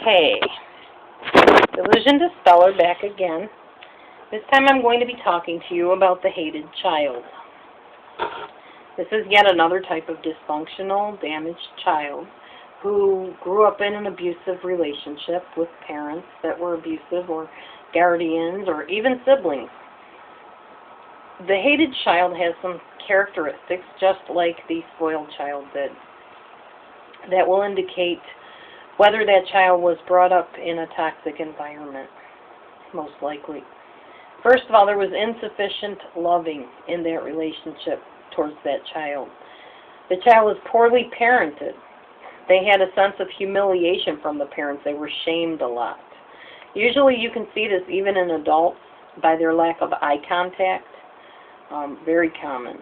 Okay, Delusion Dispeller back again. This time I'm going to be talking to you about the hated child. This is yet another type of dysfunctional, damaged child who grew up in an abusive relationship with parents that were abusive, or guardians, or even siblings. The hated child has some characteristics just like the spoiled child did that will indicate whether that child was brought up in a toxic environment, most likely. First of all, there was insufficient loving in that relationship towards that child. The child was poorly parented. They had a sense of humiliation from the parents. They were shamed a lot. Usually you can see this even in adults by their lack of eye contact. Very common.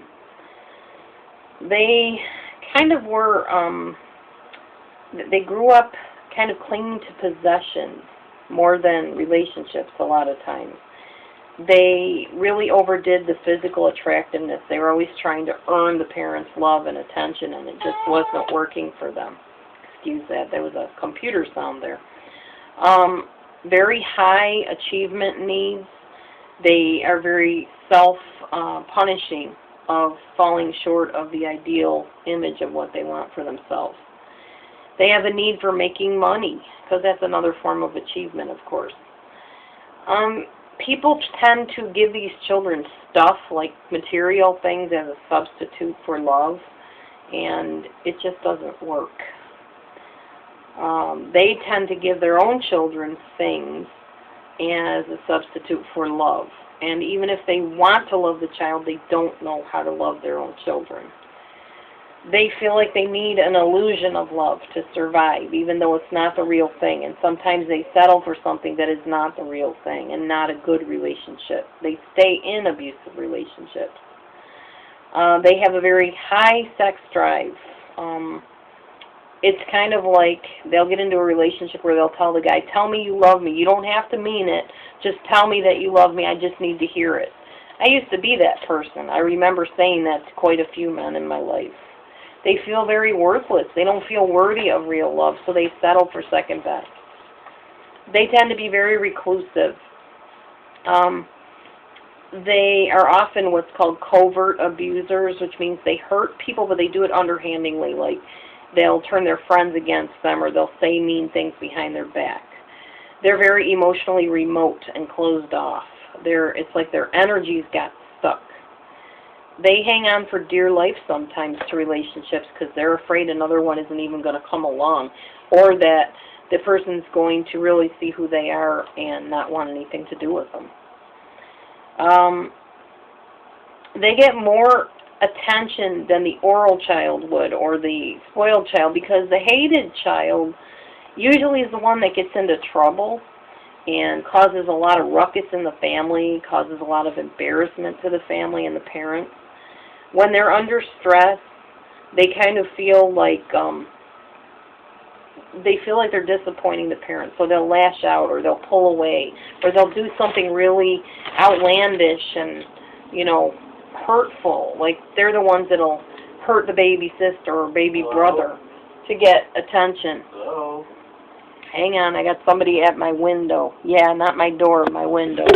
They kind of were, they grew up kind of clinging to possessions more than relationships a lot of times. They really overdid the physical attractiveness. They were always trying to earn the parents' love and attention, and it just wasn't working for them. Excuse that. There was a computer sound there. Very high achievement needs. They are very self-punishing of falling short of the ideal image of what they want for themselves. They have a need for making money, because that's another form of achievement, of course. People tend to give these children stuff, like material things, as a substitute for love, and it just doesn't work. They tend to give their own children things as a substitute for love. And even if they want to love the child, they don't know how to love their own children. They feel like they need an illusion of love to survive, even though it's not the real thing. And sometimes they settle for something that is not the real thing and not a good relationship. They stay in abusive relationships. They have a very high sex drive. It's kind of like they'll get into a relationship where they'll tell the guy, "Tell me you love me. You don't have to mean it. Just tell me that you love me. I just need to hear it." I used to be that person. I remember saying that to quite a few men in my life. They feel very worthless. They don't feel worthy of real love, so they settle for second best. They tend to be very reclusive. They are often what's called covert abusers, which means they hurt people, but they do it underhandedly. Like, they'll turn their friends against them, or they'll say mean things behind their back. They're very emotionally remote and closed off. It's like their energies got stuck. They hang on for dear life sometimes to relationships because they're afraid another one isn't even going to come along, or that the person's going to really see who they are and not want anything to do with them. They get more attention than the oral child would, or the spoiled child, because the hated child usually is the one that gets into trouble and causes a lot of ruckus in the family, causes a lot of embarrassment to the family and the parents. When they're under stress, they kind of feel like they're disappointing the parents, so they'll lash out, or they'll pull away, or they'll do something really outlandish and, hurtful. Like, they're the ones that'll hurt the baby sister or baby brother to get attention. Hello? Hang on, I got somebody at my window. Yeah, not my door, my window.